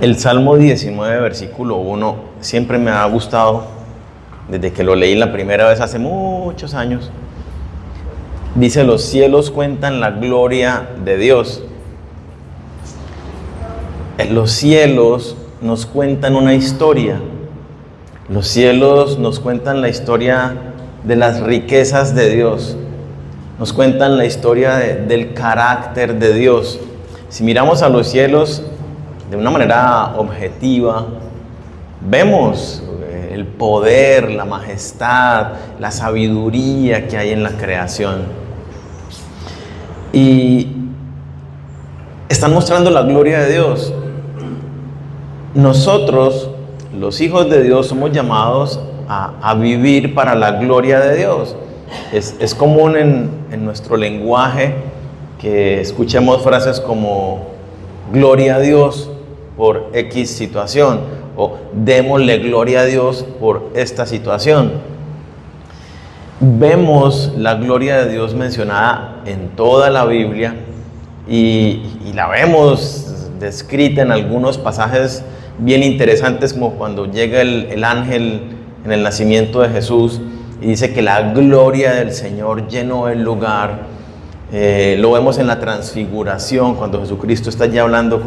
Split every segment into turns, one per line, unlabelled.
El Salmo 19, versículo 1, siempre me ha gustado, desde que lo leí la primera vez hace muchos años. Dice: los cielos cuentan la gloria de Dios. Los cielos nos cuentan una historia. Los cielos nos cuentan la historia de las riquezas de Dios. Nos cuentan la historia del carácter de Dios. Si miramos a los cielos de una manera objetiva, vemos el poder, la majestad, la sabiduría que hay en la creación. Y están mostrando la gloria de Dios. Nosotros, los hijos de Dios, somos llamados a vivir para la gloria de Dios. Es común en nuestro lenguaje que escuchemos frases como gloria a Dios por X situación, o démosle gloria a Dios por esta situación. Vemos la gloria de Dios mencionada en toda la Biblia y la vemos descrita en algunos pasajes bien interesantes, como cuando llega el ángel en el nacimiento de Jesús y dice que la gloria del Señor llenó el lugar. Lo vemos en la transfiguración, cuando Jesucristo está ya hablando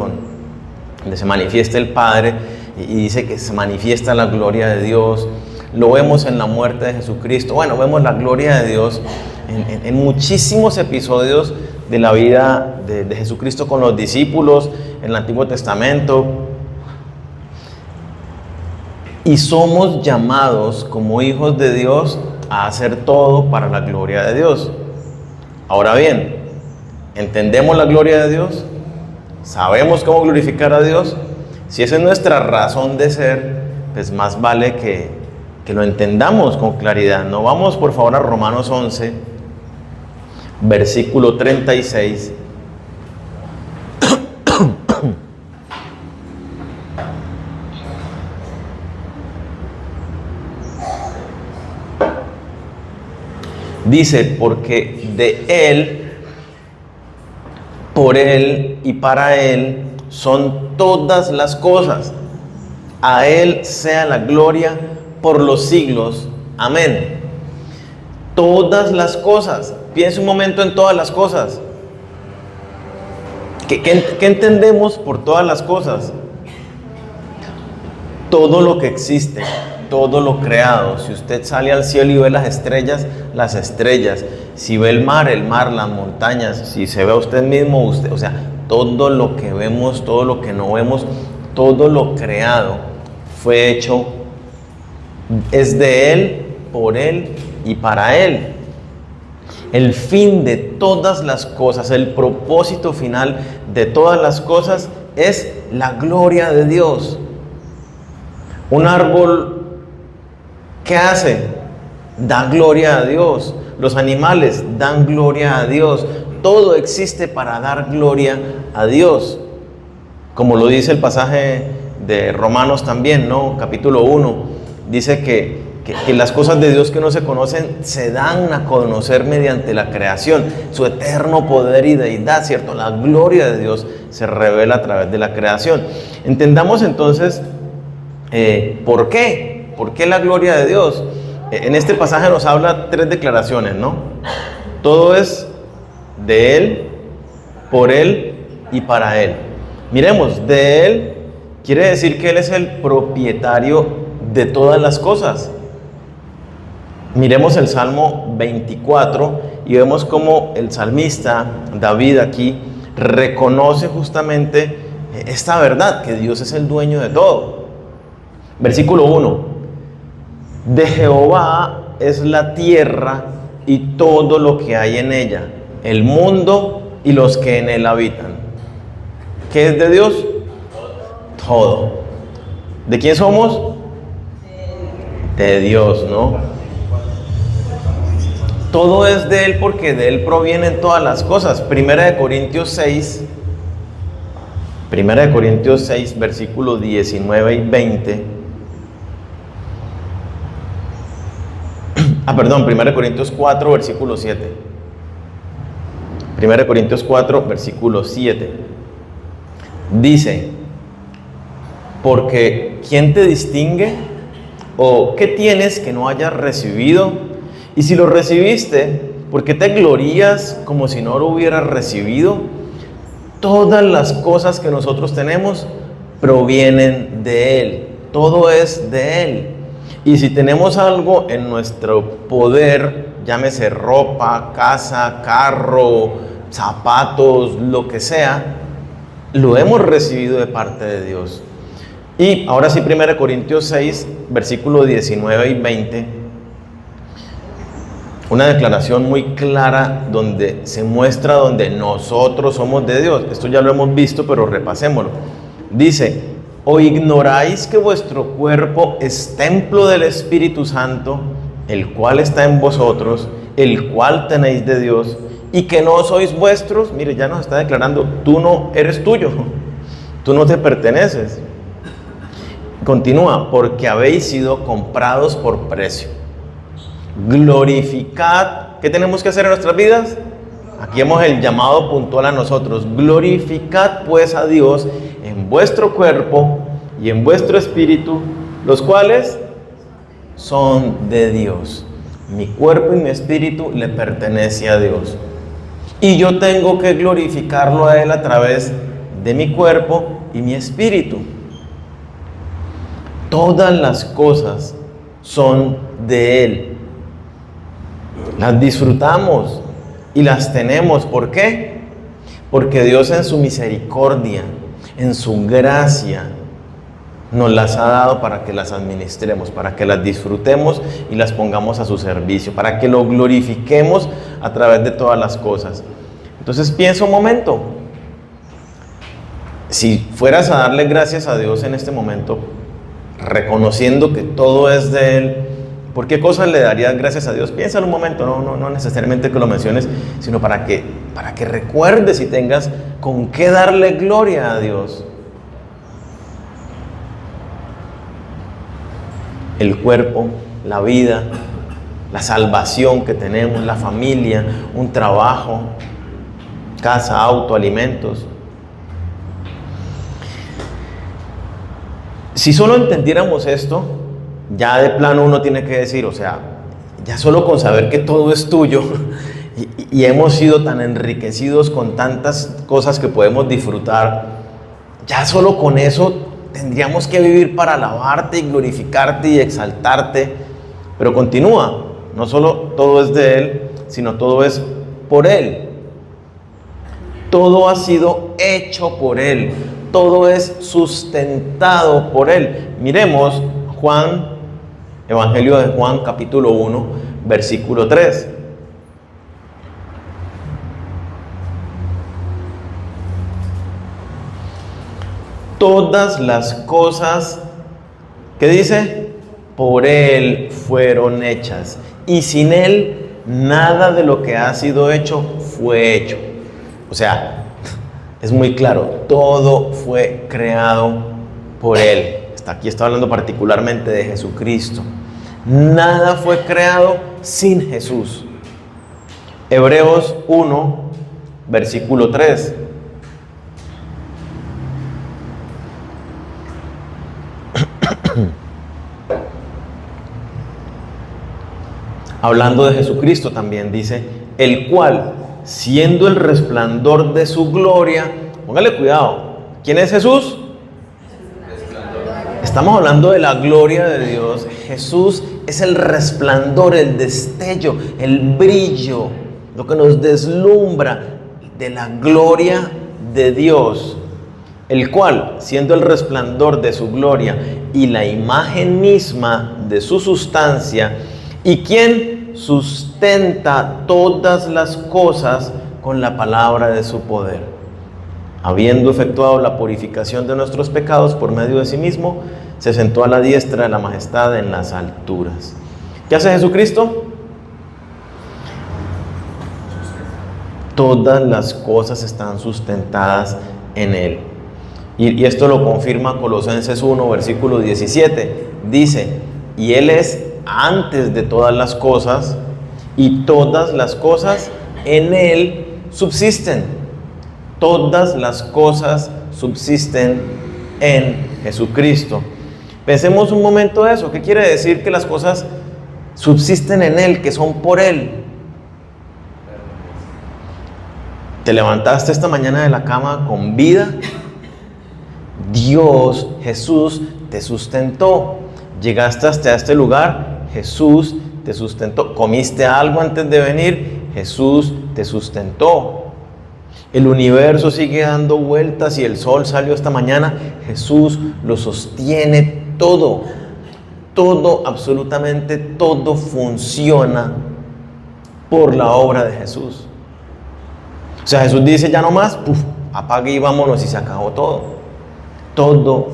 donde se manifiesta el Padre y dice que se manifiesta la gloria de Dios. Lo vemos en la muerte de Jesucristo. Bueno, vemos la gloria de Dios en muchísimos episodios de la vida de Jesucristo con los discípulos en el Antiguo Testamento. Y somos llamados como hijos de Dios a hacer todo para la gloria de Dios. Ahora bien, ¿entendemos la gloria de Dios? ¿Sabemos cómo glorificar a Dios? Si esa es nuestra razón de ser, pues más vale que lo entendamos con claridad. No, vamos por favor a Romanos 11, versículo 36. Dice: porque de Él, por Él y para Él son todas las cosas. A Él sea la gloria por los siglos. Amén. Todas las cosas. Piensa un momento en todas las cosas. ¿Qué entendemos por todas las cosas? Todo lo que existe, todo lo creado. Si usted sale al cielo y ve las estrellas, las estrellas. Si ve el mar, las montañas. Si se ve a usted mismo, usted, o sea, todo lo que vemos, todo lo que no vemos, todo lo creado fue hecho, es de Él, por Él y para Él. El fin de todas las cosas, el propósito final de todas las cosas es la gloria de Dios. Un árbol, ¿qué hace? Da gloria a Dios. Los animales dan gloria a Dios. Todo existe para dar gloria a Dios. Como lo dice el pasaje de Romanos también, ¿no? Capítulo 1. Dice que las cosas de Dios que no se conocen se dan a conocer mediante la creación. Su eterno poder y deidad, ¿cierto? La gloria de Dios se revela a través de la creación. Entendamos entonces ¿por qué? ¿Por qué la gloria de Dios? En este pasaje nos habla 3 declaraciones, ¿no? Todo es de Él, por Él y para Él. Miremos, de Él quiere decir que Él es el propietario de todas las cosas. Miremos el Salmo 24 y vemos cómo el salmista David aquí reconoce justamente esta verdad, que Dios es el dueño de todo. Versículo 1: de Jehová es la tierra y todo lo que hay en ella, el mundo y los que en él habitan. ¿Qué es de Dios? Todo. ¿De quién somos? De Dios, ¿no? Todo es de Él, porque de Él provienen todas las cosas. Primera de Corintios 6, versículos 19 y 20. Primera de Corintios 4, versículo 7. Primera de Corintios 4, versículo 7. Dice: Porque ¿quién te distingue? ¿O qué tienes que no hayas recibido? Y si lo recibiste, ¿por qué te glorías como si no lo hubieras recibido? Todas las cosas que nosotros tenemos provienen de Él. Todo es de Él. Y si tenemos algo en nuestro poder, llámese ropa, casa, carro, zapatos, lo que sea, lo hemos recibido de parte de Dios. Y ahora sí, 1 Corintios 6, versículo 19 y 20, una declaración muy clara donde se muestra donde nosotros somos de Dios. Esto ya lo hemos visto, pero repasémoslo. Dice: ¿o ignoráis que vuestro cuerpo es templo del Espíritu Santo, el cual está en vosotros, el cual tenéis de Dios, y que no sois vuestros? Mire, ya nos está declarando, tú no eres tuyo, tú no te perteneces. Continúa: porque habéis sido comprados por precio. Glorificad. ¿Qué tenemos que hacer en nuestras vidas? Aquí hemos el llamado puntual a nosotros. Glorificad pues a Dios en vuestro cuerpo y en vuestro espíritu, los cuales son de Dios. Mi cuerpo y mi espíritu le pertenece a Dios. Y yo tengo que glorificarlo a Él a través de mi cuerpo y mi espíritu. Todas las cosas son de Él. Las disfrutamos y las tenemos. ¿Por qué? Porque Dios en su misericordia, en su gracia, nos las ha dado para que las administremos, para que las disfrutemos y las pongamos a su servicio, para que lo glorifiquemos a través de todas las cosas. Entonces piensa un momento. Si fueras a darle gracias a Dios en este momento, reconociendo que todo es de Él, ¿por qué cosas le darías gracias a Dios? Piénsalo un momento, no necesariamente que lo menciones, sino para que recuerdes y tengas con qué darle gloria a Dios. El cuerpo, la vida, la salvación que tenemos, la familia, un trabajo, casa, auto, alimentos. Si solo entendiéramos esto, ya de plano uno tiene que decir, o sea, ya solo con saber que todo es tuyo y hemos sido tan enriquecidos con tantas cosas que podemos disfrutar, ya solo con eso tendríamos que vivir para alabarte y glorificarte y exaltarte. Pero continúa, no solo todo es de Él, sino todo es por Él. Todo ha sido hecho por Él, todo es sustentado por Él. Miremos Evangelio de Juan, capítulo 1, versículo 3. Todas las cosas, ¿qué dice? Por Él fueron hechas, y sin Él nada de lo que ha sido hecho fue hecho. O sea, es muy claro, todo fue creado por Él. Aquí está hablando particularmente de Jesucristo. Nada fue creado sin Jesús. Hebreos 1, versículo 3. Hablando de Jesucristo también dice, el cual, siendo el resplandor de su gloria, póngale cuidado, ¿quién es Jesús? Estamos hablando de la gloria de Dios. Jesús es el resplandor, el destello, el brillo, lo que nos deslumbra de la gloria de Dios, el cual, siendo el resplandor de su gloria y la imagen misma de su sustancia, y quien sustenta todas las cosas con la palabra de su poder, habiendo efectuado la purificación de nuestros pecados por medio de sí mismo, se sentó a la diestra de la majestad en las alturas. ¿Qué hace Jesucristo? Todas las cosas están sustentadas en Él. Y esto lo confirma Colosenses 1, versículo 17. Dice, y Él es antes de todas las cosas, y todas las cosas en Él subsisten. Todas las cosas subsisten en Jesucristo. Pensemos un momento eso. ¿Qué quiere decir que las cosas subsisten en Él, que son por Él? Te levantaste esta mañana de la cama con vida. Dios, Jesús, te sustentó. Llegaste hasta este lugar, Jesús te sustentó. Comiste algo antes de venir, Jesús te sustentó. El universo sigue dando vueltas y el sol salió esta mañana, Jesús lo sostiene todo. Todo, absolutamente todo funciona por la obra de Jesús. O sea, Jesús dice ya no más, apague y vámonos y se acabó todo. Todo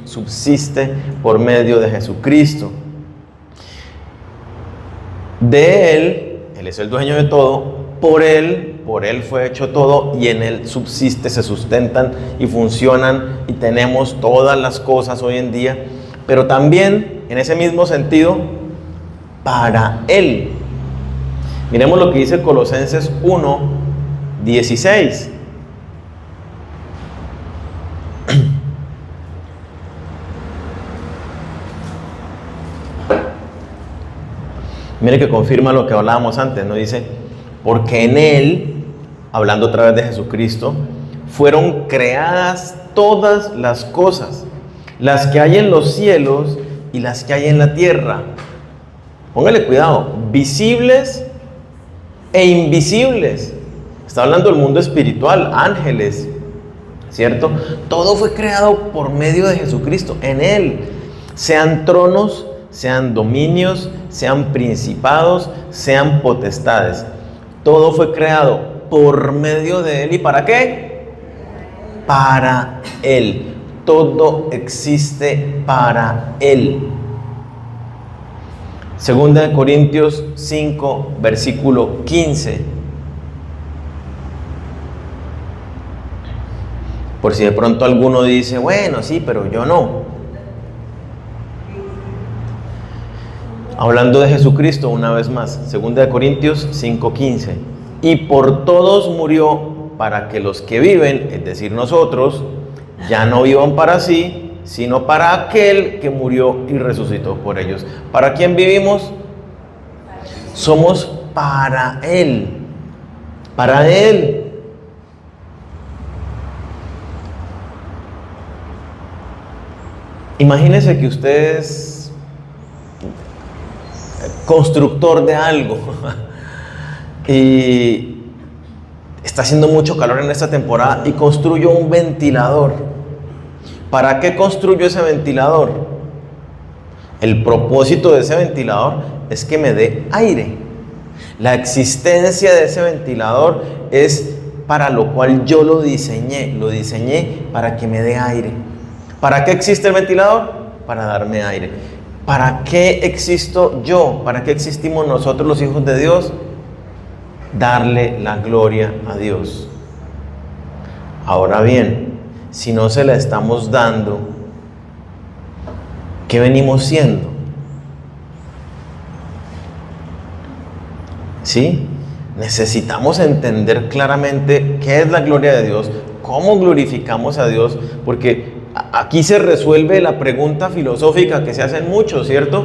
subsiste por medio de Jesucristo. De Él es el dueño de todo, por Él fue hecho todo y en Él subsiste, se sustentan y funcionan y tenemos todas las cosas hoy en día. Pero también, en ese mismo sentido, para Él. Miremos lo que dice Colosenses 1:16. Mire que confirma lo que hablábamos antes, ¿no? Dice, porque en Él, hablando otra vez de Jesucristo, fueron creadas todas las cosas, las que hay en los cielos y las que hay en la tierra. Póngale cuidado, visibles e invisibles. Está hablando del mundo espiritual, ángeles, ¿cierto? Todo fue creado por medio de Jesucristo, en Él. Sean tronos, sean dominios, sean principados, sean potestades. Todo fue creado por medio de Él. ¿Y para qué? Para Él. Todo existe para Él. Segunda de Corintios 5, versículo 15. Por si de pronto alguno dice, bueno, sí, pero yo no. Hablando de Jesucristo una vez más, segunda de Corintios 5:15. Y por todos murió para que los que viven, es decir nosotros, ya no vivan para sí, sino para aquel que murió y resucitó por ellos. ¿Para quién vivimos? Somos para Él. Para Él. Imagínese que usted es constructor de algo y está haciendo mucho calor en esta temporada y construyó un ventilador. ¿Para qué construyó ese ventilador? El propósito de ese ventilador es que me dé aire. La existencia de ese ventilador es para lo cual yo lo diseñé para que me dé aire. ¿Para qué existe el ventilador? Para darme aire. ¿Para qué existo yo? ¿Para qué existimos nosotros los hijos de Dios? Darle la gloria a Dios. Ahora bien, si no se la estamos dando, ¿qué venimos siendo? ¿Sí? Necesitamos entender claramente qué es la gloria de Dios, cómo glorificamos a Dios, porque aquí se resuelve la pregunta filosófica que se hacen muchos, ¿cierto?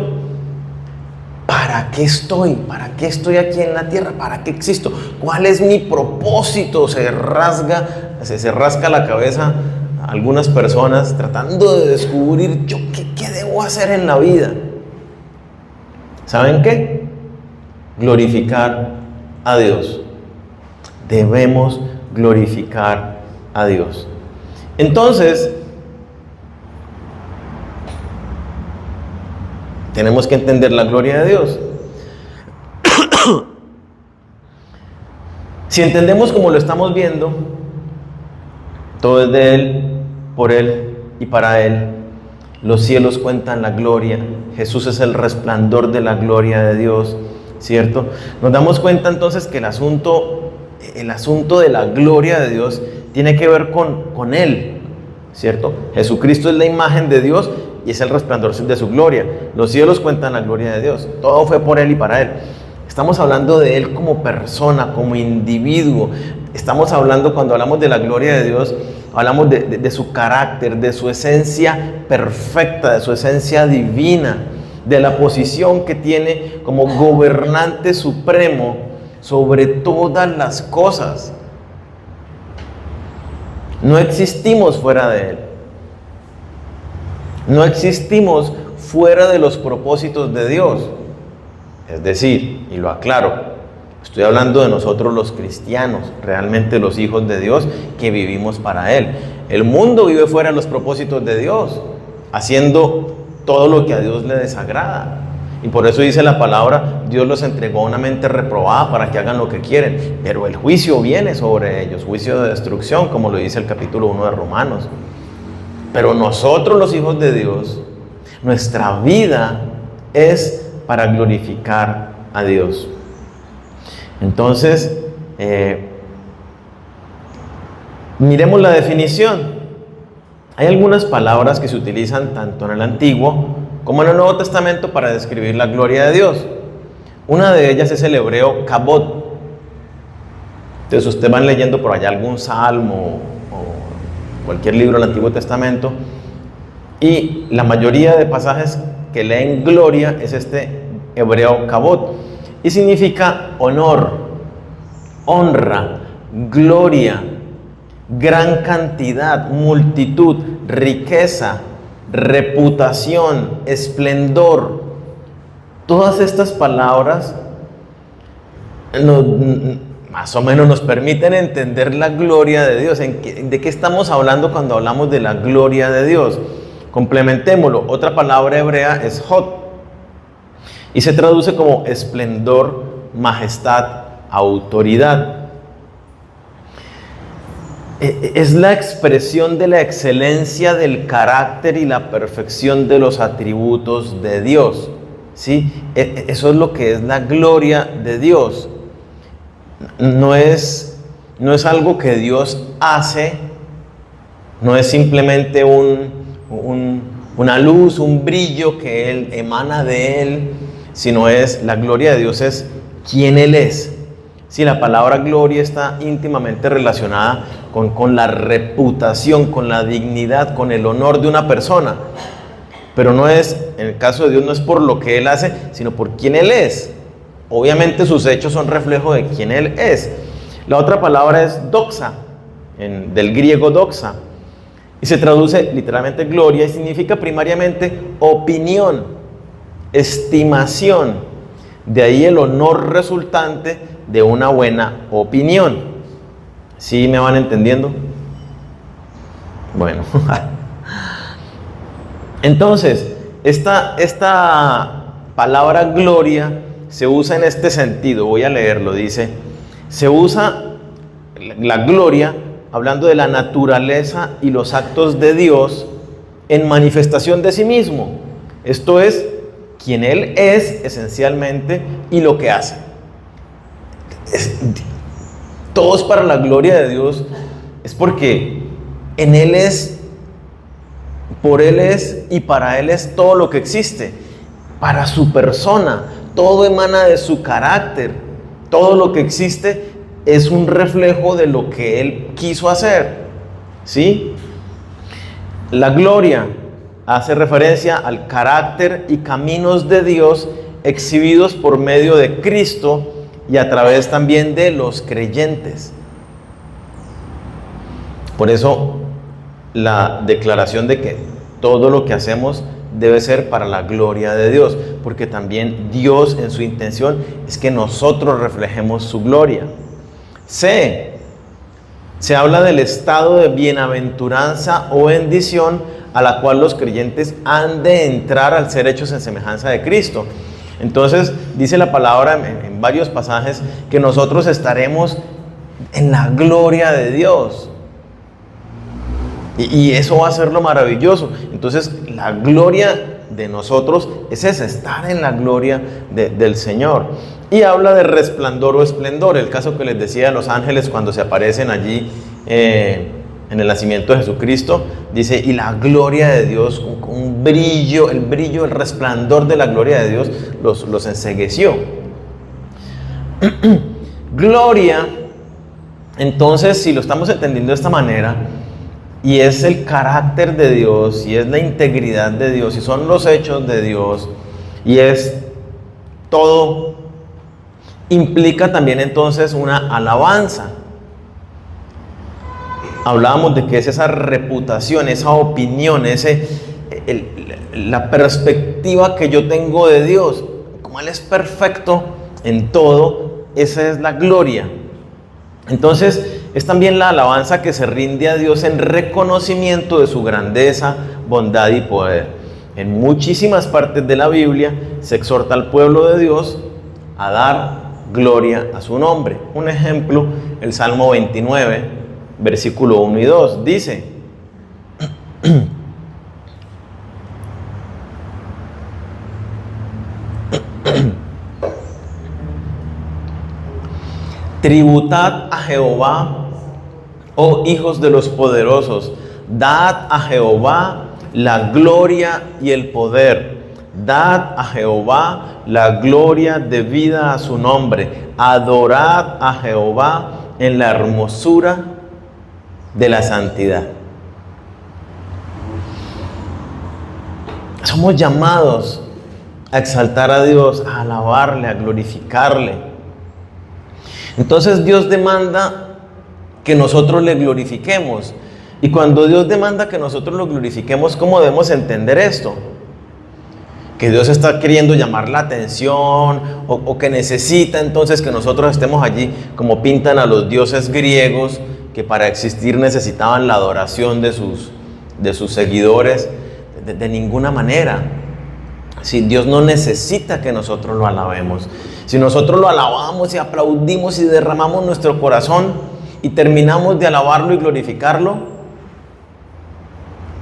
¿Para qué estoy? ¿Para qué estoy aquí en la tierra? ¿Para qué existo? ¿Cuál es mi propósito? Se rasca la cabeza a algunas personas tratando de descubrir yo qué debo hacer en la vida. ¿Saben qué? Glorificar a Dios. Debemos glorificar a Dios. Entonces, tenemos que entender la gloria de Dios. Si entendemos como lo estamos viendo, todo es de Él, por Él y para Él. Los cielos cuentan la gloria. Jesús es el resplandor de la gloria de Dios, ¿cierto? Nos damos cuenta entonces que el asunto de la gloria de Dios tiene que ver con Él, ¿cierto? Jesucristo es la imagen de Dios y es el resplandor de su gloria. Los cielos cuentan la gloria de Dios. Todo fue por Él y para Él. Estamos hablando de Él como persona, como individuo. Estamos hablando, cuando hablamos de la gloria de Dios, hablamos de su carácter, de su esencia perfecta, de su esencia divina, de la posición que tiene como gobernante supremo sobre todas las cosas. No existimos fuera de Él. No existimos fuera de los propósitos de Dios. Es decir, y lo aclaro, estoy hablando de nosotros los cristianos, realmente los hijos de Dios que vivimos para Él. El mundo vive fuera de los propósitos de Dios, haciendo todo lo que a Dios le desagrada. Y por eso dice la palabra, Dios los entregó a una mente reprobada para que hagan lo que quieren. Pero el juicio viene sobre ellos, juicio de destrucción, como lo dice el capítulo 1 de Romanos. Pero nosotros los hijos de Dios, nuestra vida es para glorificar a Dios. Entonces, miremos la definición. Hay algunas palabras que se utilizan tanto en el Antiguo como en el Nuevo Testamento para describir la gloria de Dios. Una de ellas es el hebreo kabod. Entonces usted va leyendo por allá algún salmo o cualquier libro del Antiguo Testamento y la mayoría de pasajes que leen gloria es este hebreo kabod y significa honor, honra, gloria, gran cantidad, multitud, riqueza, reputación, esplendor. Todas estas palabras más o menos nos permiten entender la gloria de Dios. ¿De qué estamos hablando cuando hablamos de la gloria de Dios? Complementémoslo. Otra palabra hebrea es hod y se traduce como esplendor, majestad, autoridad. Es la expresión de la excelencia del carácter y la perfección de los atributos de Dios, ¿sí? Eso es lo que es la gloria de Dios. No es algo que Dios hace, no es simplemente una luz, un brillo que Él emana de Él, sino la gloria de Dios es quien Él es. Sí, la palabra gloria está íntimamente relacionada con la reputación, con la dignidad, con el honor de una persona. Pero no es, en el caso de Dios, no es por lo que Él hace, sino por quien Él es. Obviamente sus hechos son reflejo de quien Él es. La otra palabra es doxa, del griego doxa, y se traduce literalmente gloria y significa primariamente opinión, estimación. De ahí el honor resultante de una buena opinión. ¿Sí me van entendiendo? Bueno. Entonces, esta palabra gloria se usa en este sentido. Voy a leerlo. Dice, se usa la gloria hablando de la naturaleza y los actos de Dios en manifestación de sí mismo. Esto es, quien Él es esencialmente y lo que hace. Todo es para la gloria de Dios, es porque en Él es, por Él es y para Él es todo lo que existe. Para su persona, todo emana de su carácter. Todo lo que existe es un reflejo de lo que Él quiso hacer. ¿Sí? La gloria hace referencia al carácter y caminos de Dios exhibidos por medio de Cristo y a través también de los creyentes. Por eso la declaración de que todo lo que hacemos debe ser para la gloria de Dios, porque también Dios en su intención es que nosotros reflejemos su gloria. Se habla del estado de bienaventuranza o bendición a la cual los creyentes han de entrar al ser hechos en semejanza de Cristo. Entonces dice la palabra en varios pasajes que nosotros estaremos en la gloria de Dios. Y eso va a ser lo maravilloso. Entonces la gloria de nosotros es estar en la gloria del Señor. Y habla de resplandor o esplendor, el caso que les decía de los ángeles cuando se aparecen allí en el nacimiento de Jesucristo. Dice, y la gloria de Dios, un brillo, el resplandor de la gloria de Dios los encegueció. Gloria, entonces, si lo estamos entendiendo de esta manera, y es el carácter de Dios, y es la integridad de Dios, y son los hechos de Dios, y es todo, implica también entonces una alabanza. Hablábamos de que es esa reputación, esa opinión, la perspectiva que yo tengo de Dios. Como Él es perfecto en todo, esa es la gloria. Entonces, es también la alabanza que se rinde a Dios en reconocimiento de su grandeza, bondad y poder. En muchísimas partes de la Biblia se exhorta al pueblo de Dios a dar gloria a su nombre. Un ejemplo, el Salmo 29, versículo 1 y 2, dice: tributad a Jehová, oh hijos de los poderosos, dad a Jehová la gloria y el poder. Dad a Jehová la gloria debida a su nombre. Adorad a Jehová en la hermosura de la santidad. Somos llamados a exaltar a Dios, a alabarle, a glorificarle. Entonces Dios demanda que nosotros le glorifiquemos. Y cuando Dios demanda que nosotros lo glorifiquemos, ¿cómo debemos entender esto? Que Dios está queriendo llamar la atención, o que necesita entonces que nosotros estemos allí, como pintan a los dioses griegos, que para existir necesitaban la adoración de sus seguidores. De ninguna manera. Si Dios no necesita que nosotros lo alabemos. Si nosotros lo alabamos y aplaudimos y derramamos nuestro corazón y terminamos de alabarlo y glorificarlo,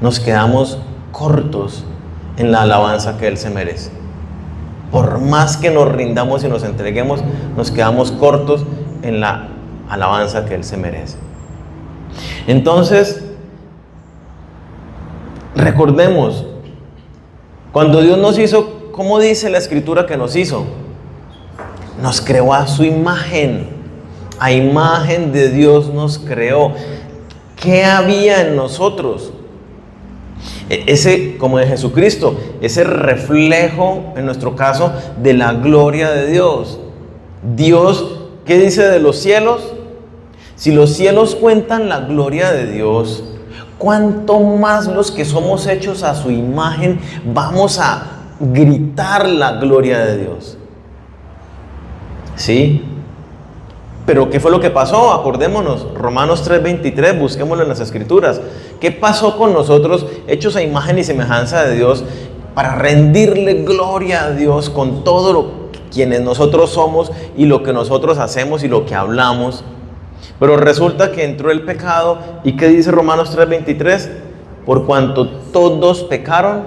nos quedamos cortos en la alabanza que Él se merece. Por más que nos rindamos y nos entreguemos, nos quedamos cortos en la alabanza que Él se merece. Entonces, recordemos, cuando Dios nos hizo, ¿cómo dice la Escritura que nos hizo? Nos creó a su imagen. A imagen de Dios nos creó. ¿Qué había en nosotros? Ese, como de Jesucristo, ese reflejo, en nuestro caso, de la gloria de Dios. Dios, ¿qué dice de los cielos? Si los cielos cuentan la gloria de Dios, ¿cuánto más los que somos hechos a su imagen vamos a gritar la gloria de Dios? ¿Sí? Pero ¿qué fue lo que pasó? Acordémonos, Romanos 3:23, busquémoslo en las Escrituras. ¿Qué pasó con nosotros, hechos a imagen y semejanza de Dios, para rendirle gloria a Dios con todo lo quienes nosotros somos y lo que nosotros hacemos y lo que hablamos? Pero resulta que entró el pecado, ¿y qué dice Romanos 3:23? Por cuanto todos pecaron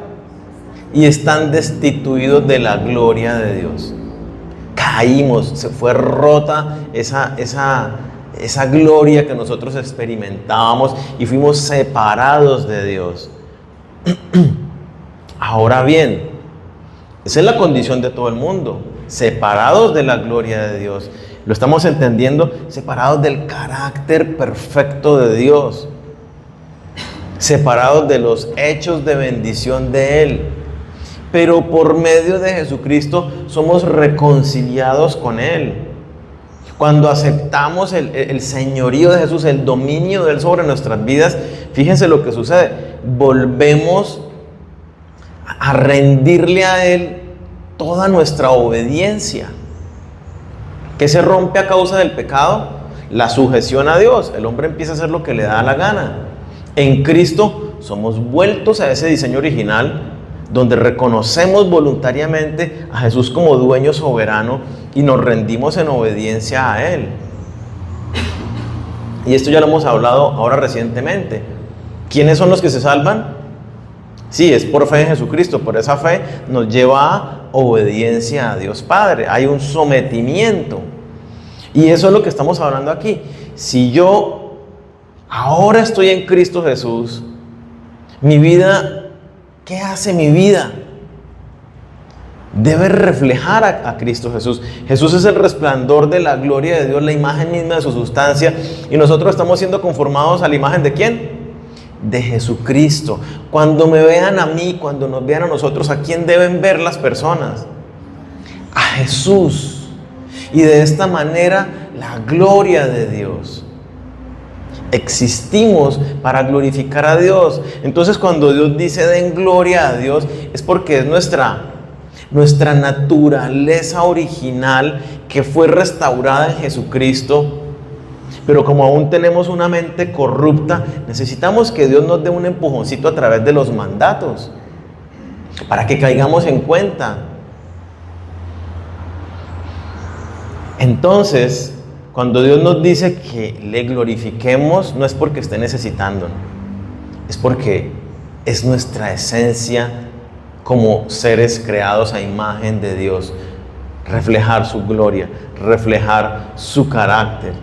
y están destituidos de la gloria de Dios. Caímos, se fue rota esa gloria que nosotros experimentábamos y fuimos separados de Dios. Ahora bien, esa es la condición de todo el mundo, separados de la gloria de Dios. Lo estamos entendiendo, separados del carácter perfecto de Dios, separados de los hechos de bendición de Él. Pero por medio de Jesucristo somos reconciliados con Él. Cuando aceptamos el señorío de Jesús, el dominio de Él sobre nuestras vidas, fíjense lo que sucede. Volvemos a rendirle a Él toda nuestra obediencia. ¿Qué se rompe a causa del pecado? La sujeción a Dios. El hombre empieza a hacer lo que le da la gana. En Cristo somos vueltos a ese diseño original, donde reconocemos voluntariamente a Jesús como dueño soberano y nos rendimos en obediencia a Él. Y esto ya lo hemos hablado ahora recientemente. ¿Quiénes son los que se salvan? Sí, es por fe en Jesucristo. Por esa fe nos lleva a obediencia a Dios Padre. Hay un sometimiento. Y eso es lo que estamos hablando aquí. Si yo ahora estoy en Cristo Jesús, mi vida, ¿qué hace mi vida? Debe reflejar a Cristo Jesús. Jesús es el resplandor de la gloria de Dios, la imagen misma de su sustancia. Y nosotros estamos siendo conformados a la imagen ¿de quién? de Jesucristo. Cuando me vean a mí, cuando nos vean a nosotros, ¿a quién deben ver las personas? A Jesús. Y de esta manera, la gloria de Dios. Existimos para glorificar a Dios. Entonces, cuando Dios dice den gloria a Dios, es porque es nuestra naturaleza original que fue restaurada en Jesucristo. Pero como aún tenemos una mente corrupta, necesitamos que Dios nos dé un empujoncito a través de los mandatos, para que caigamos en cuenta. Entonces, cuando Dios nos dice que le glorifiquemos, no es porque esté necesitando, es porque es nuestra esencia como seres creados a imagen de Dios, reflejar su gloria, reflejar su carácter.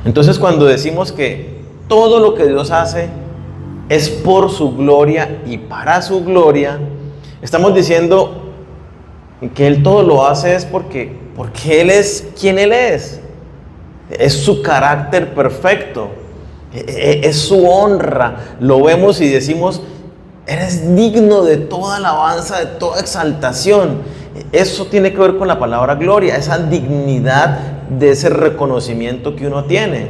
Entonces, cuando decimos que todo lo que Dios hace es por su gloria y para su gloria, estamos diciendo que Él todo lo hace es porque Él es quien Él es su carácter perfecto, es su honra. Lo vemos y decimos, eres digno de toda alabanza, de toda exaltación. Eso tiene que ver con la palabra gloria, esa dignidad de ese reconocimiento que uno tiene.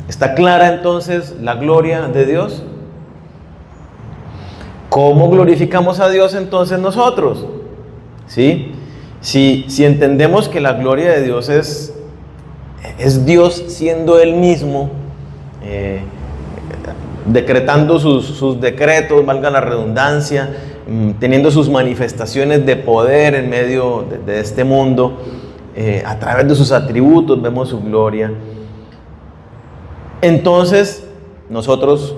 ¿Está clara entonces la gloria de Dios? ¿Cómo glorificamos a Dios entonces nosotros? ¿Sí? Si entendemos que la gloria de Dios es Dios siendo Él mismo, decretando sus decretos, valga la redundancia, teniendo sus manifestaciones de poder en medio de este mundo, a través de sus atributos vemos su gloria. Entonces, nosotros,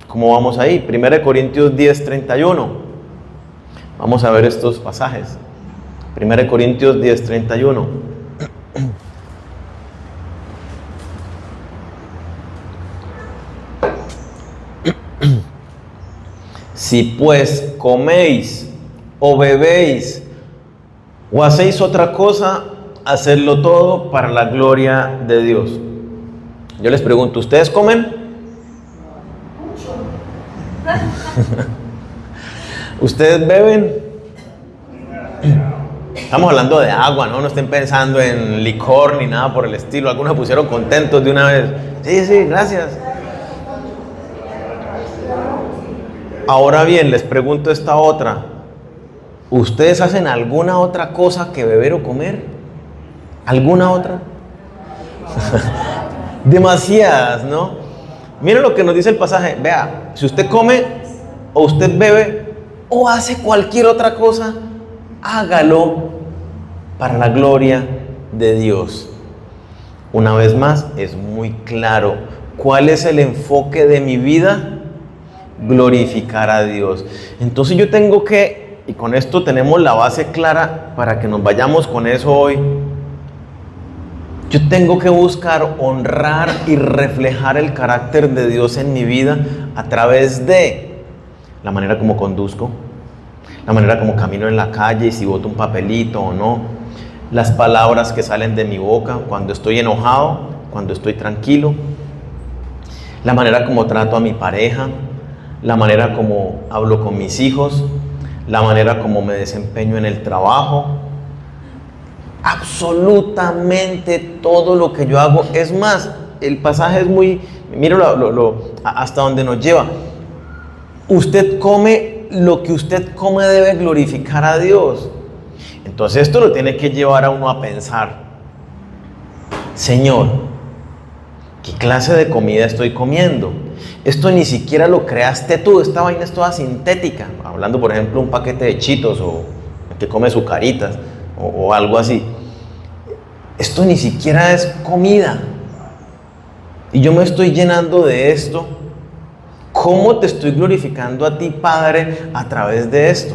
¿cómo vamos ahí? 1 Corintios 10:31. Vamos a ver estos pasajes. 1 Corintios 10:31. Si pues coméis o bebéis o hacéis otra cosa, hacedlo todo para la gloria de Dios. Yo les pregunto, ¿ustedes comen? ¿Ustedes beben? Estamos hablando de agua, ¿no? No estén pensando en licor ni nada por el estilo. Algunos se pusieron contentos de una vez. Sí, gracias. Ahora bien, les pregunto esta otra. ¿Ustedes hacen alguna otra cosa que beber o comer? ¿Alguna otra? Demasiadas, ¿no? Miren lo que nos dice el pasaje. Vea, si usted come o usted bebe o hace cualquier otra cosa, hágalo para la gloria de Dios. Una vez más, es muy claro. ¿Cuál es el enfoque de mi vida? Glorificar a Dios. Entonces yo tengo que, y con esto tenemos la base clara para que nos vayamos con eso hoy, yo tengo que buscar honrar y reflejar el carácter de Dios en mi vida a través de la manera como conduzco, la manera como camino en la calle y si boto un papelito o no, las palabras que salen de mi boca cuando estoy enojado, cuando estoy tranquilo, la manera como trato a mi pareja, la manera como hablo con mis hijos, la manera como me desempeño en el trabajo. Absolutamente todo lo que yo hago. Es más, el pasaje es muy, mira hasta donde nos lleva. Usted come, lo que usted come debe glorificar a Dios. Entonces esto lo tiene que llevar a uno a pensar, Señor, ¿qué clase de comida estoy comiendo? Esto ni siquiera lo creaste tú, esta vaina es toda sintética. Hablando, por ejemplo, un paquete de Cheetos o que come Zucaritas o algo así. Esto ni siquiera es comida. Y yo me estoy llenando de esto. ¿Cómo te estoy glorificando a ti, Padre, a través de esto?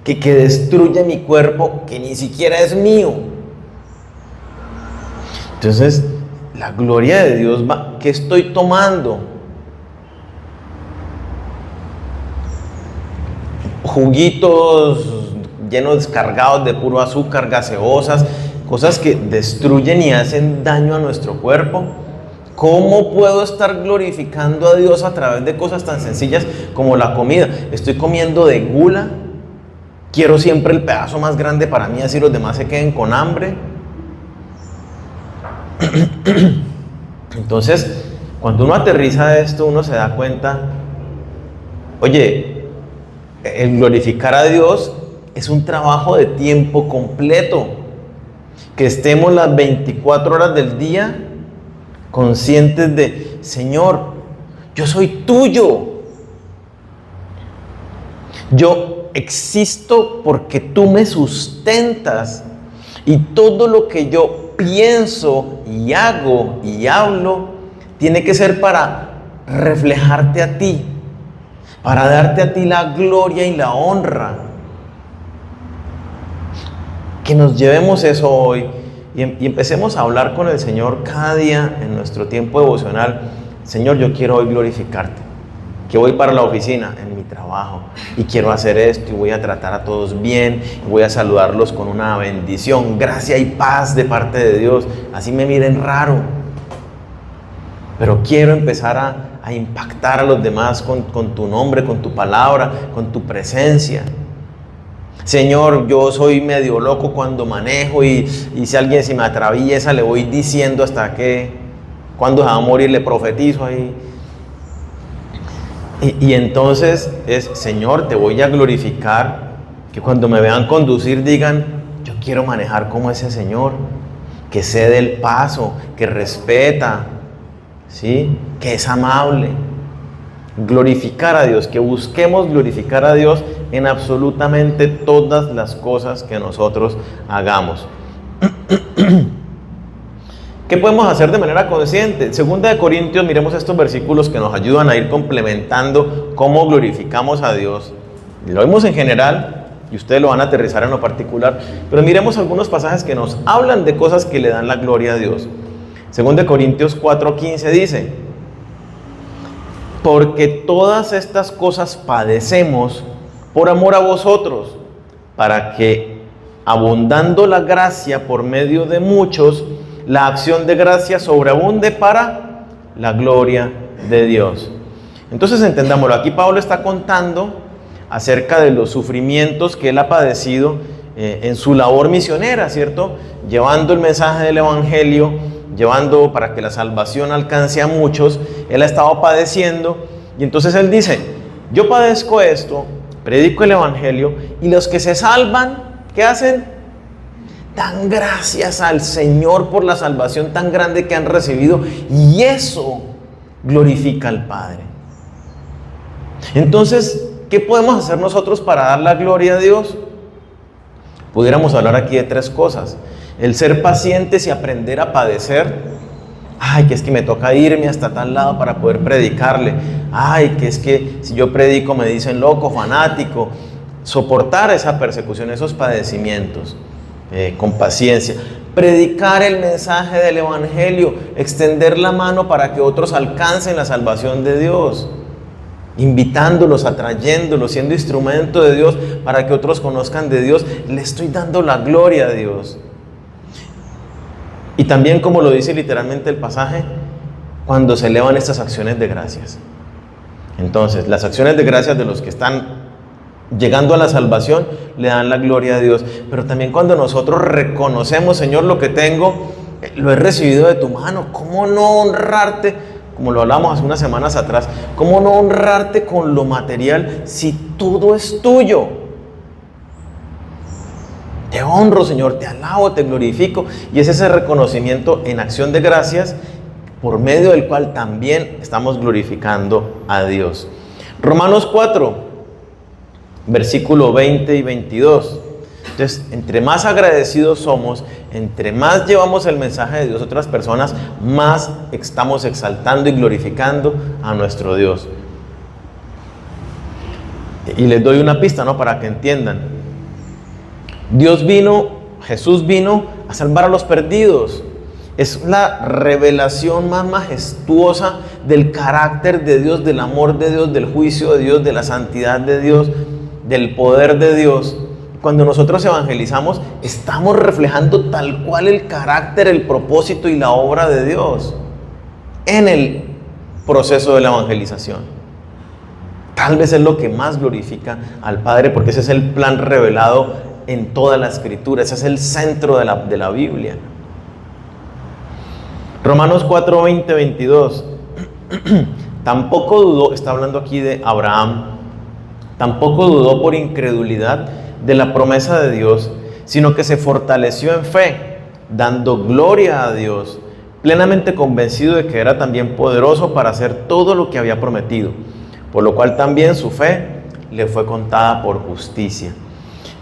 Que destruye mi cuerpo, que ni siquiera es mío. Entonces, la gloria de Dios va. ¿Qué estoy tomando? Juguitos llenos, descargados de puro azúcar, gaseosas, cosas que destruyen y hacen daño a nuestro cuerpo. ¿Cómo puedo estar glorificando a Dios a través de cosas tan sencillas como la comida? Estoy comiendo de gula, quiero siempre el pedazo más grande para mí, así los demás se queden con hambre. Entonces, cuando uno aterriza esto, uno se da cuenta, oye, el glorificar a Dios es un trabajo de tiempo completo. Que estemos las 24 horas del día conscientes de, Señor, yo soy tuyo. Yo existo porque tú me sustentas. Y todo lo que yo pienso y hago y hablo tiene que ser para reflejarte a ti, para darte a ti la gloria y la honra. Que nos llevemos eso hoy y empecemos a hablar con el Señor cada día en nuestro tiempo devocional. Señor, yo quiero hoy glorificarte, que voy para la oficina, en mi trabajo, y quiero hacer esto, y voy a tratar a todos bien, y voy a saludarlos con una bendición, gracia y paz de parte de Dios, así me miren raro, pero quiero empezar a impactar a los demás con tu nombre, con tu palabra, con tu presencia. Señor, yo soy medio loco cuando manejo y si alguien se me atraviesa le voy diciendo hasta que cuando se va a morir le profetizo ahí. Y entonces es, Señor, te voy a glorificar, que cuando me vean conducir digan, yo quiero manejar como ese Señor, que cede el paso, que respeta, ¿sí? Que es amable. Glorificar a Dios, que busquemos glorificar a Dios en absolutamente todas las cosas que nosotros hagamos. ¿Qué podemos hacer de manera consciente? Segunda de Corintios, miremos estos versículos que nos ayudan a ir complementando cómo glorificamos a Dios. Lo vemos en general y ustedes lo van a aterrizar en lo particular, pero miremos algunos pasajes que nos hablan de cosas que le dan la gloria a Dios. Segunda de Corintios 4:15 dice, porque todas estas cosas padecemos por amor a vosotros, para que, abundando la gracia por medio de muchos, la acción de gracia sobreabunde para la gloria de Dios. Entonces entendámoslo, aquí Pablo está contando acerca de los sufrimientos que él ha padecido en su labor misionera, ¿cierto? Llevando el mensaje del Evangelio, llevando para que la salvación alcance a muchos. Él ha estado padeciendo y entonces él dice, yo padezco esto, predico el Evangelio y los que se salvan, ¿qué hacen? Dan gracias al Señor por la salvación tan grande que han recibido y eso glorifica al Padre. Entonces, ¿qué podemos hacer nosotros para dar la gloria a Dios? Pudiéramos hablar aquí de tres cosas. El ser pacientes y aprender a padecer. Ay, que es que me toca irme hasta tal lado para poder predicarle. Ay, que es que si yo predico me dicen loco, fanático. Soportar esa persecución, esos padecimientos con paciencia. Predicar el mensaje del Evangelio, extender la mano para que otros alcancen la salvación de Dios. Invitándolos, atrayéndolos, siendo instrumento de Dios para que otros conozcan de Dios. Le estoy dando la gloria a Dios. Y también, como lo dice literalmente el pasaje, cuando se elevan estas acciones de gracias. Entonces, las acciones de gracias de los que están llegando a la salvación le dan la gloria a Dios. Pero también cuando nosotros reconocemos, Señor, lo que tengo, lo he recibido de tu mano. ¿Cómo no honrarte? Como lo hablamos hace unas semanas atrás, ¿cómo no honrarte con lo material si todo es tuyo? Te honro, Señor, te alabo, te glorifico. Y es ese reconocimiento en acción de gracias por medio del cual también estamos glorificando a Dios. Romanos 4, versículo 20 y 22. Entonces, entre más agradecidos somos, entre más llevamos el mensaje de Dios a otras personas, más estamos exaltando y glorificando a nuestro Dios. Y les doy una pista, ¿no? Para que entiendan. Jesús vino a salvar a los perdidos. Es la revelación más majestuosa del carácter de Dios, del amor de Dios, del juicio de Dios, de la santidad de Dios, del poder de Dios. Cuando nosotros evangelizamos, estamos reflejando tal cual el carácter, el propósito y la obra de Dios. en el proceso de la evangelización. Tal vez es lo que más glorifica al Padre, porque ese es el plan revelado en toda la Escritura, ese es el centro de la Biblia. Romanos 4, 20, 22. Tampoco dudó, está hablando aquí de Abraham, tampoco dudó por incredulidad de la promesa de Dios, sino que se fortaleció en fe, dando gloria a Dios, plenamente convencido de que era también poderoso para hacer todo lo que había prometido, por lo cual también su fe le fue contada por justicia.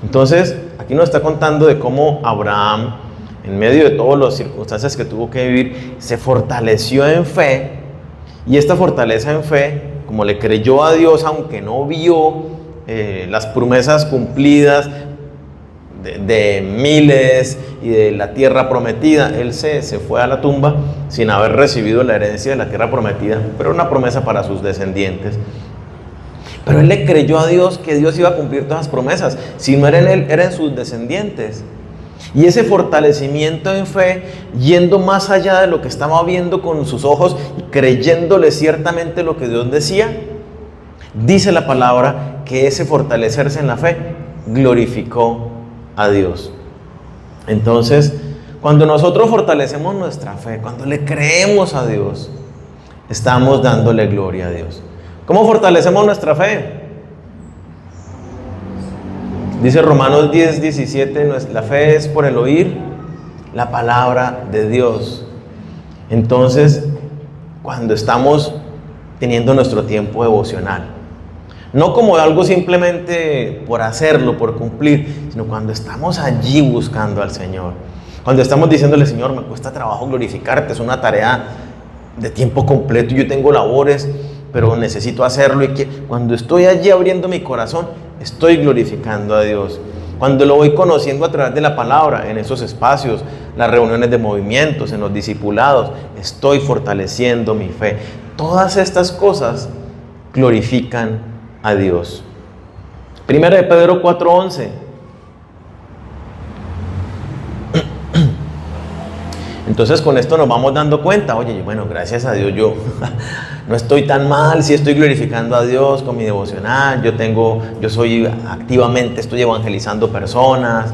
Entonces, aquí nos está contando de cómo Abraham, en medio de todas las circunstancias que tuvo que vivir, se fortaleció en fe, y esta fortaleza en fe, como le creyó a Dios, aunque no vio las promesas cumplidas de miles y de la tierra prometida, él se fue a la tumba sin haber recibido la herencia de la tierra prometida, pero una promesa para sus descendientes. Pero él le creyó a Dios que Dios iba a cumplir todas las promesas. Si no era en él, era en sus descendientes. Y ese fortalecimiento en fe, yendo más allá de lo que estaba viendo con sus ojos y creyéndole ciertamente lo que Dios decía, dice la palabra que ese fortalecerse en la fe glorificó a Dios. Entonces, cuando nosotros fortalecemos nuestra fe, cuando le creemos a Dios, estamos dándole gloria a Dios. ¿Cómo fortalecemos nuestra fe? Dice Romanos 10, 17, la fe es por el oír la palabra de Dios. Entonces, cuando estamos teniendo nuestro tiempo devocional, no como algo simplemente por hacerlo, por cumplir, sino cuando estamos allí buscando al Señor, cuando estamos diciéndole: Señor, me cuesta trabajo glorificarte, es una tarea de tiempo completo, yo tengo labores, pero necesito hacerlo, y cuando estoy allí abriendo mi corazón, estoy glorificando a Dios. Cuando lo voy conociendo a través de la palabra, en esos espacios, las reuniones de movimientos, en los discipulados, estoy fortaleciendo mi fe. Todas estas cosas glorifican a Dios. Primera de Pedro 4:11. Entonces, con esto nos vamos dando cuenta: oye, bueno, gracias a Dios yo no estoy tan mal, si estoy glorificando a Dios con mi devocional, yo soy activamente, estoy evangelizando personas,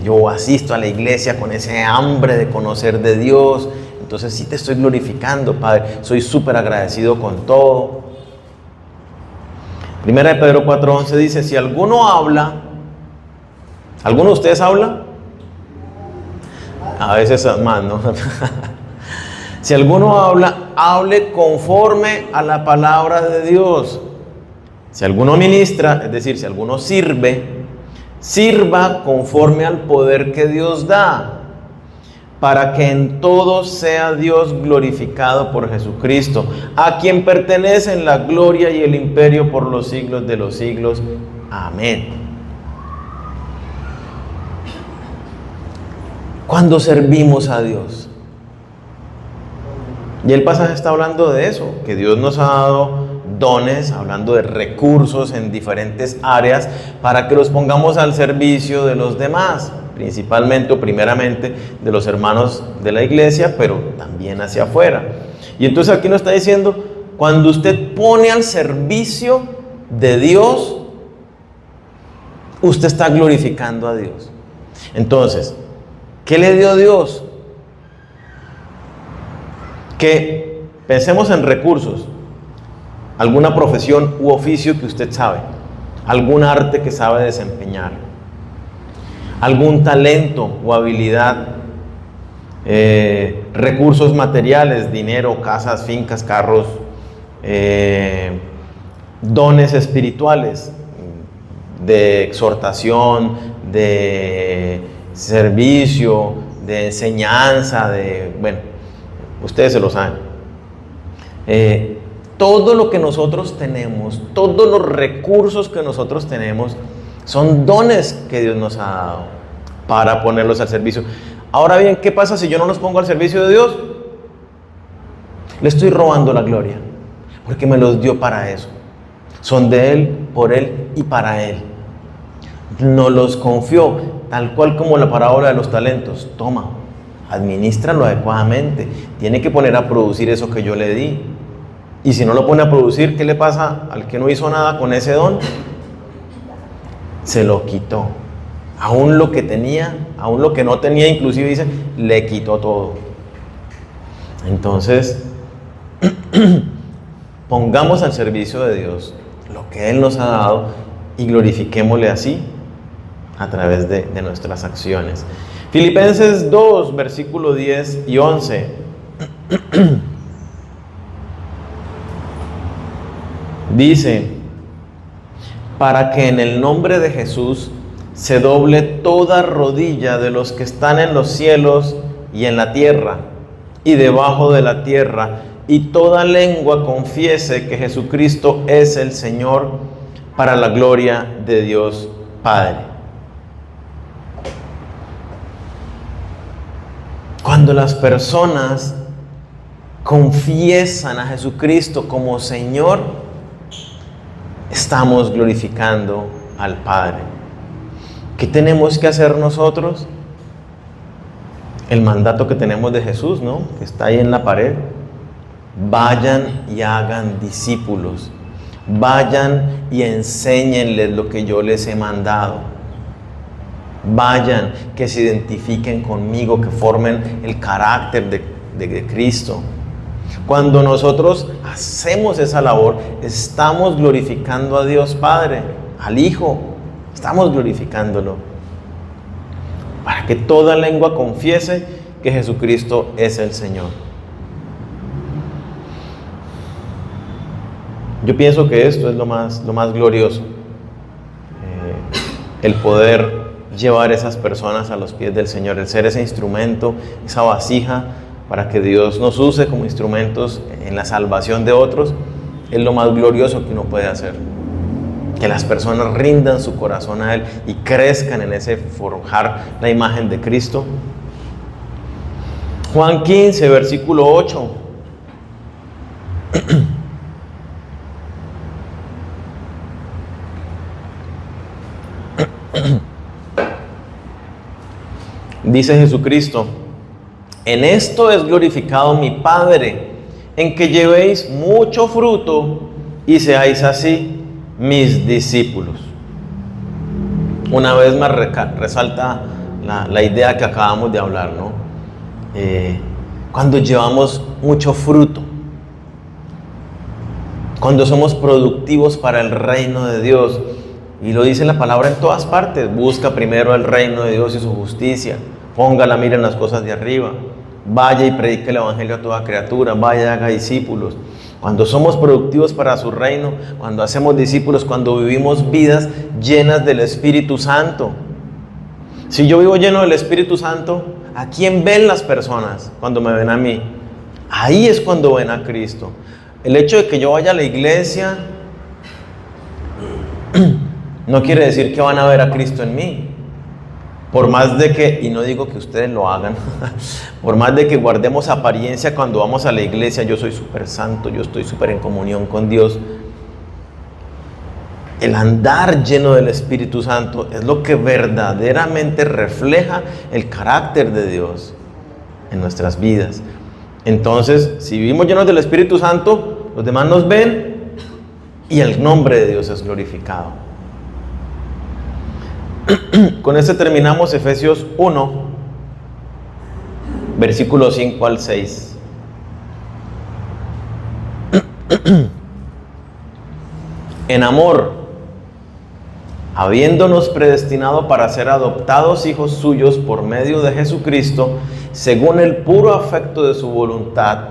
yo asisto a la iglesia con ese hambre de conocer de Dios, entonces sí te estoy glorificando, Padre, soy súper agradecido con todo. Primera de Pedro 4:11 dice: si alguno habla, ¿alguno de ustedes habla? A veces más, ¿no? Si alguno habla, hable conforme a la palabra de Dios. Si alguno ministra, es decir, si alguno sirve, sirva conforme al poder que Dios da, para que en todo sea Dios glorificado por Jesucristo, a quien pertenecen la gloria y el imperio por los siglos de los siglos. Amén. Cuando servimos a Dios. Y el pasaje está hablando de eso, que Dios nos ha dado dones, hablando de recursos en diferentes áreas para que los pongamos al servicio de los demás, principalmente o primeramente de los hermanos de la iglesia, pero también hacia afuera. Y entonces aquí nos está diciendo: cuando usted pone al servicio de Dios, usted está glorificando a Dios. Entonces, ¿qué le dio Dios? Que pensemos en recursos, alguna profesión u oficio que usted sabe, algún arte que sabe desempeñar, algún talento o habilidad, recursos materiales, dinero, casas, fincas, carros, dones espirituales, de exhortación, de servicio, de enseñanza, bueno, ustedes se lo saben. Todo lo que nosotros tenemos, todos los recursos que nosotros tenemos, son dones que Dios nos ha dado para ponerlos al servicio. Ahora bien, ¿qué pasa si yo no los pongo al servicio de Dios? Le estoy robando la gloria, porque me los dio para eso. Son de Él, por Él y para Él. Nos los confió, tal cual como la parábola de los talentos. Toma, Adminístralo adecuadamente. Tiene que poner a producir eso que yo le di. Y si no lo pone a producir, ¿qué le pasa al que no hizo nada con ese don? Se lo quitó. Aún lo que tenía, aún lo que no tenía, inclusive dice, le quitó todo. Entonces, pongamos al servicio de Dios lo que Él nos ha dado y glorifiquémosle así a través de nuestras acciones. Filipenses 2, versículo 10 y 11. Dice, para que en el nombre de Jesús se doble toda rodilla de los que están en los cielos y en la tierra y debajo de la tierra, y toda lengua confiese que Jesucristo es el Señor, para la gloria de Dios Padre. Cuando las personas confiesan a Jesucristo como Señor, estamos glorificando al Padre. ¿Qué tenemos que hacer nosotros? El mandato que tenemos de Jesús, ¿no? Que está ahí en la pared. Vayan y hagan discípulos. Vayan y enséñenles lo que yo les he mandado. Vayan, que se identifiquen conmigo, que formen el carácter de Cristo. Cuando nosotros hacemos esa labor, estamos glorificando a Dios Padre, al Hijo, estamos glorificándolo. Para que toda lengua confiese que Jesucristo es el Señor. Yo pienso que esto es lo más glorioso. El poder llevar esas personas a los pies del Señor, el ser ese instrumento, esa vasija, para que Dios nos use como instrumentos en la salvación de otros, es lo más glorioso que uno puede hacer. Que las personas rindan su corazón a Él y crezcan en ese forjar la imagen de Cristo. Juan 15, versículo 8. Dice Jesucristo: en esto es glorificado mi Padre, en que llevéis mucho fruto y seáis así mis discípulos. Una vez más resalta la idea que acabamos de hablar, ¿no? Cuando llevamos mucho fruto, cuando somos productivos para el reino de Dios, y lo dice la palabra en todas partes: busca primero el reino de Dios y su justicia, ponga la mira en las cosas de arriba, vaya y predique el evangelio a toda criatura, vaya y haga discípulos. Cuando somos productivos para su reino, cuando hacemos discípulos, cuando vivimos vidas llenas del Espíritu Santo. Si yo vivo lleno del Espíritu Santo, ¿a quién ven las personas cuando me ven a mí? Ahí es cuando ven a Cristo. El hecho de que yo vaya a la iglesia no quiere decir que van a ver a Cristo en mí. Por más de que, y no digo que ustedes lo hagan, por más de que guardemos apariencia cuando vamos a la iglesia, yo soy súper santo, yo estoy súper en comunión con Dios. El andar lleno del Espíritu Santo es lo que verdaderamente refleja el carácter de Dios en nuestras vidas. Entonces, si vivimos llenos del Espíritu Santo, los demás nos ven y el nombre de Dios es glorificado. Con este terminamos Efesios 1, versículos 5 al 6. En amor, habiéndonos predestinado para ser adoptados hijos suyos por medio de Jesucristo, según el puro afecto de su voluntad,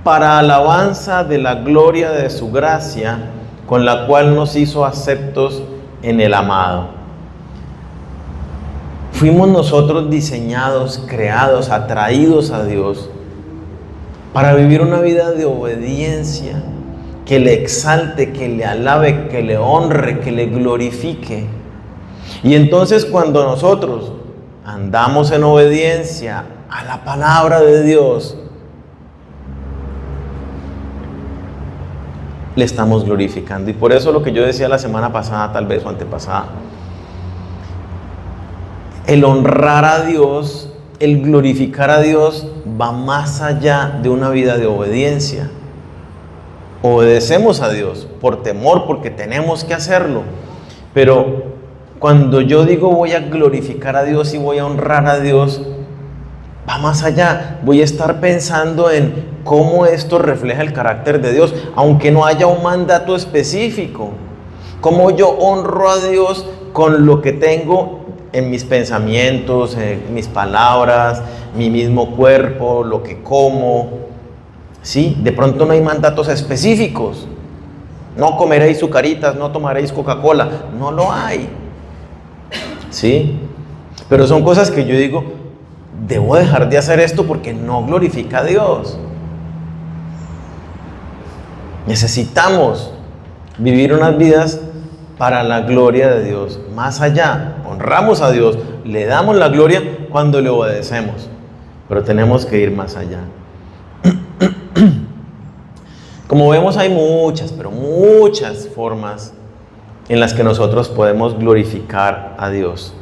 para alabanza de la gloria de su gracia, con la cual nos hizo aceptos en el amado. Fuimos nosotros diseñados, creados, atraídos a Dios para vivir una vida de obediencia, que le exalte, que le alabe, que le honre, que le glorifique. Y entonces cuando nosotros andamos en obediencia a la palabra de Dios, le estamos glorificando. Y por eso lo que yo decía la semana pasada, tal vez, o antepasada, el honrar a Dios el glorificar a Dios va más allá de una vida de obediencia. Obedecemos a Dios por temor, porque tenemos que hacerlo. Pero cuando yo digo voy a glorificar a Dios y voy a honrar a Dios, va más allá. Voy a estar pensando en cómo esto refleja el carácter de Dios, aunque no haya un mandato específico. Cómo yo honro a Dios con lo que tengo en mis pensamientos, en mis palabras, mi mismo cuerpo, lo que como. Sí, de pronto no hay mandatos específicos. No comeréis azucaritas, no tomaréis Coca-Cola. No lo hay. Sí, pero son cosas que yo digo, debo dejar de hacer esto porque no glorifica a Dios. Necesitamos vivir unas vidas para la gloria de Dios. Más allá, honramos a Dios, le damos la gloria cuando le obedecemos. Pero tenemos que ir más allá. Como vemos, hay muchas, pero muchas formas en las que nosotros podemos glorificar a Dios.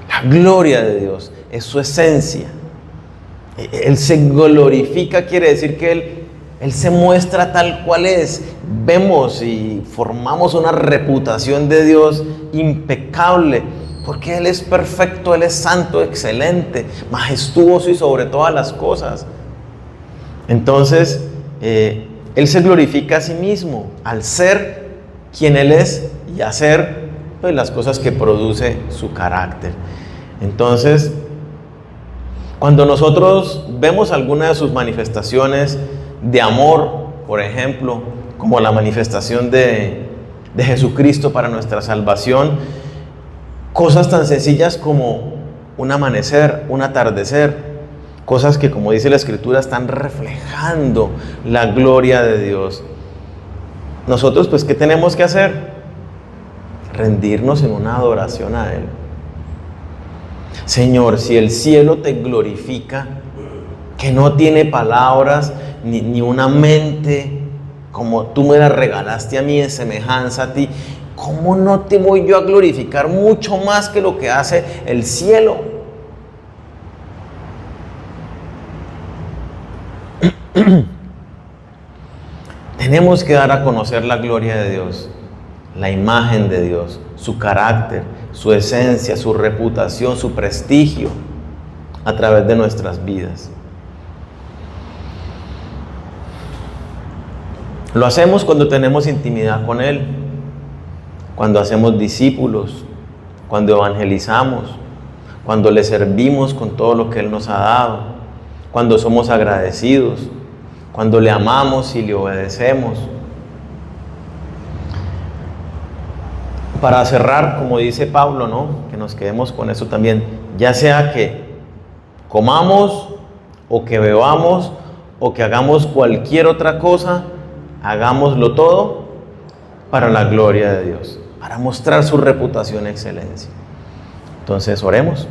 La gloria de Dios es su esencia. Él se glorifica, quiere decir que Él se muestra tal cual es. Vemos y formamos una reputación de Dios impecable, porque Él es perfecto, Él es santo, excelente, majestuoso y sobre todas las cosas. Entonces, Él se glorifica a sí mismo al ser quien Él es y hacer pues, las cosas que produce su carácter. Entonces, cuando nosotros vemos alguna de sus manifestaciones de amor, por ejemplo, como la manifestación de Jesucristo para nuestra salvación, cosas tan sencillas como un amanecer, un atardecer, cosas que, como dice la Escritura, están reflejando la gloria de Dios. Nosotros, pues, ¿qué tenemos que hacer? Rendirnos en una adoración a Él. Señor, si el cielo te glorifica, que no tiene palabras ni una mente como tú me la regalaste a mí en semejanza a ti, ¿cómo no te voy yo a glorificar mucho más que lo que hace el cielo? Tenemos que dar a conocer la gloria de Dios, la imagen de Dios, su carácter, su esencia, su reputación, su prestigio a través de nuestras vidas. Lo hacemos cuando tenemos intimidad con Él, cuando hacemos discípulos, cuando evangelizamos, cuando le servimos con todo lo que Él nos ha dado, cuando somos agradecidos, cuando le amamos y le obedecemos. Para cerrar, como dice Pablo, ¿no? Que nos quedemos con eso también, ya sea que comamos o que bebamos o que hagamos cualquier otra cosa, hagámoslo todo para la gloria de Dios, para mostrar su reputación y excelencia. Entonces, oremos.